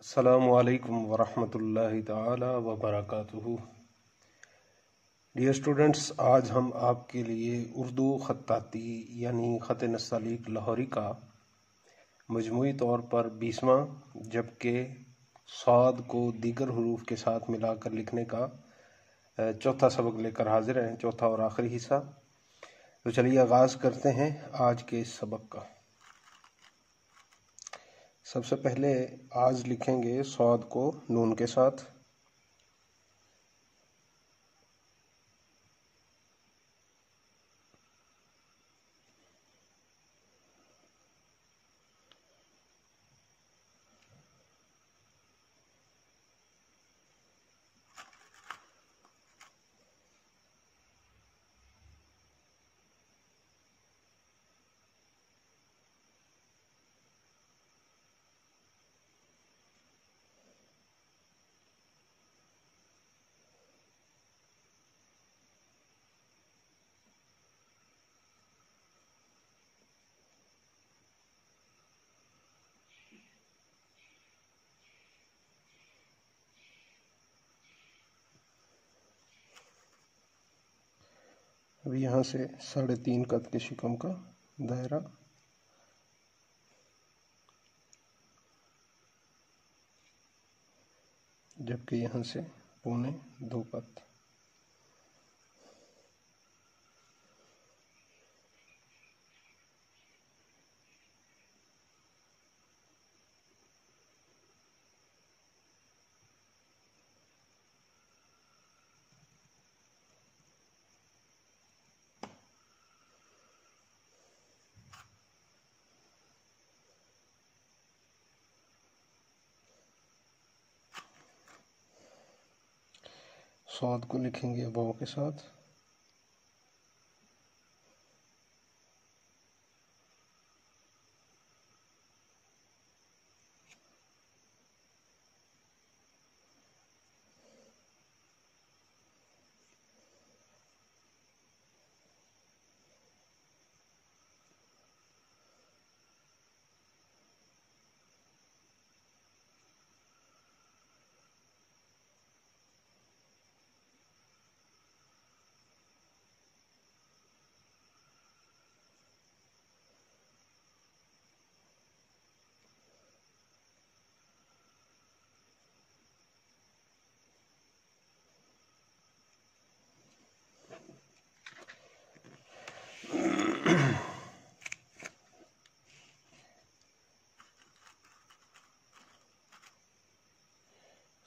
अस्सलामुअलैकुम वरहमतुल्लाहि ताला वबरकातुहू। डियर स्टूडेंट्स, आज हम आपके लिए उर्दू ख़त्ताती यानी ख़त नस्तालीक लाहौरी का मजमूई तौर पर 20वां जबकि साद को दीगर हरूफ के साथ मिलाकर लिखने का चौथा सबक लेकर हाजिर हैं, चौथा और आखिरी हिस्सा। तो चलिए आगाज़ करते हैं आज के इस सबक का। सबसे पहले आज लिखेंगे साद को नून के साथ, अभी यहाँ से 3.5 कद के शिकम का दायरा, जबकि यहाँ से 2.25 कद। साद को लिखेंगे वाव के साथ,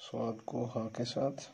साद को हा के साथ,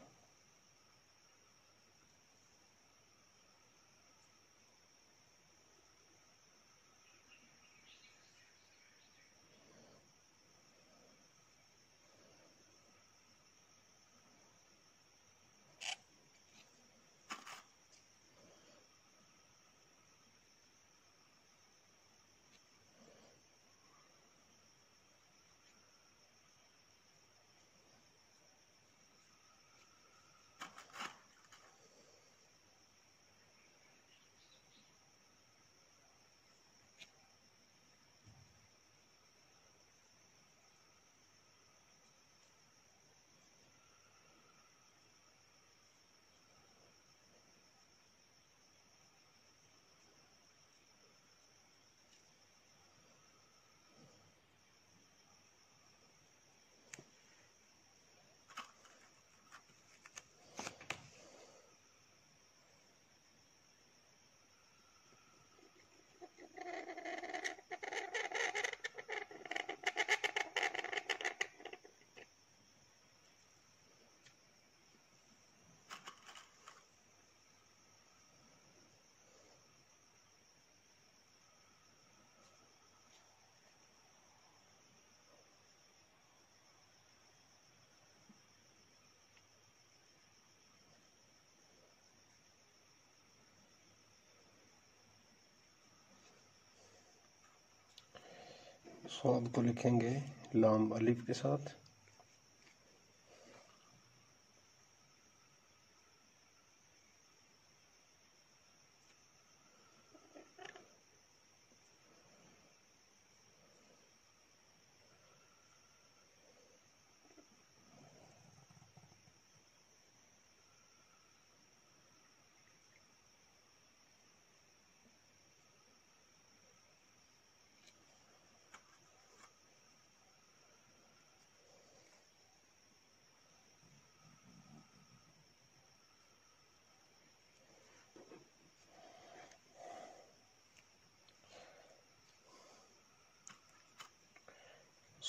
साद को लिखेंगे लाम अलिफ के साथ,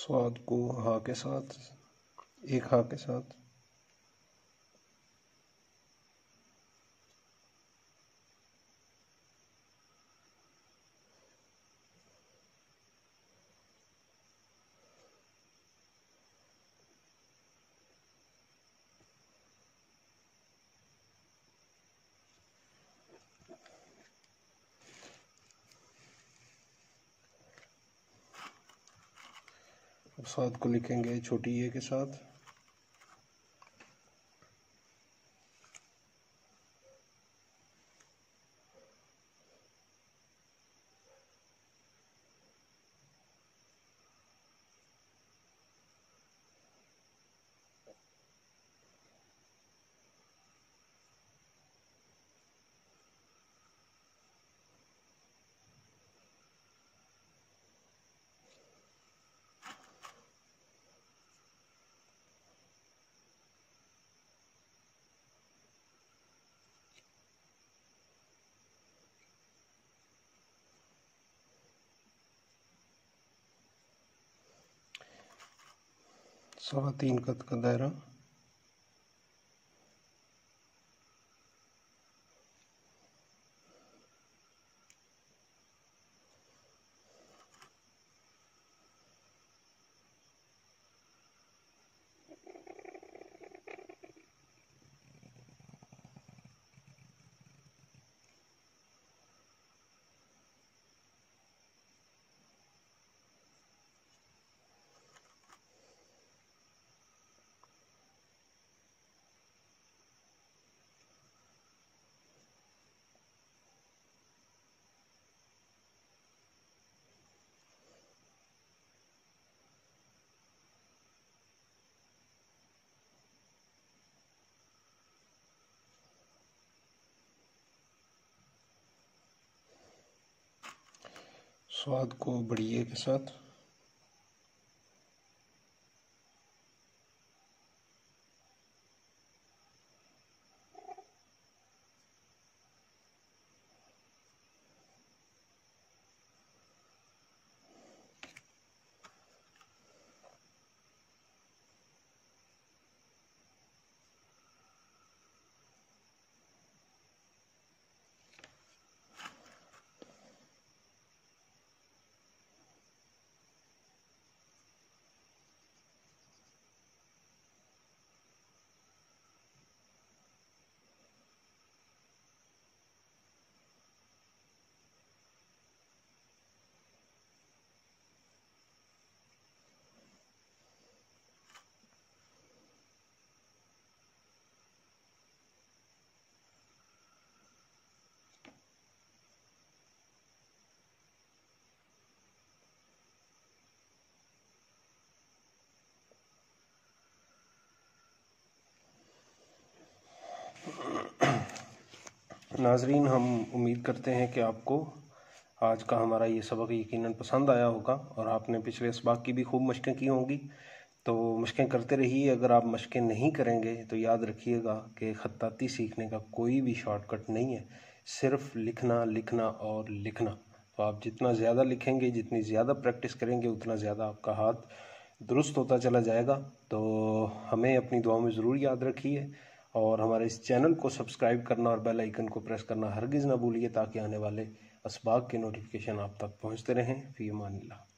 स्वाद को हा के साथ, एक हा के साथ। अब स्वाद को लिखेंगे छोटी ए के साथ। सवा 3 कद का दायरा। स्वाद को बड़ी ए के साथ। नाजरीन, हम उम्मीद करते हैं कि आपको आज का हमारा ये सबक यकीनन पसंद आया होगा और आपने पिछले सबक की भी खूब मशकें की होंगी। तो मशकें करते रहिए। अगर आप मशकें नहीं करेंगे तो याद रखिएगा कि खत्ताती सीखने का कोई भी शॉर्टकट नहीं है, सिर्फ लिखना लिखना और लिखना। तो आप जितना ज़्यादा लिखेंगे, जितनी ज़्यादा प्रैक्टिस करेंगे, उतना ज़्यादा आपका हाथ दुरुस्त होता चला जाएगा। तो हमें अपनी दुआओं में ज़रूर याद रखिए और हमारे इस चैनल को सब्सक्राइब करना और बेल आइकन को प्रेस करना हरगिज़ ना भूलिए, ताकि आने वाले असबाक के नोटिफिकेशन आप तक पहुंचते रहें। फ़ी अमानिल्लाह।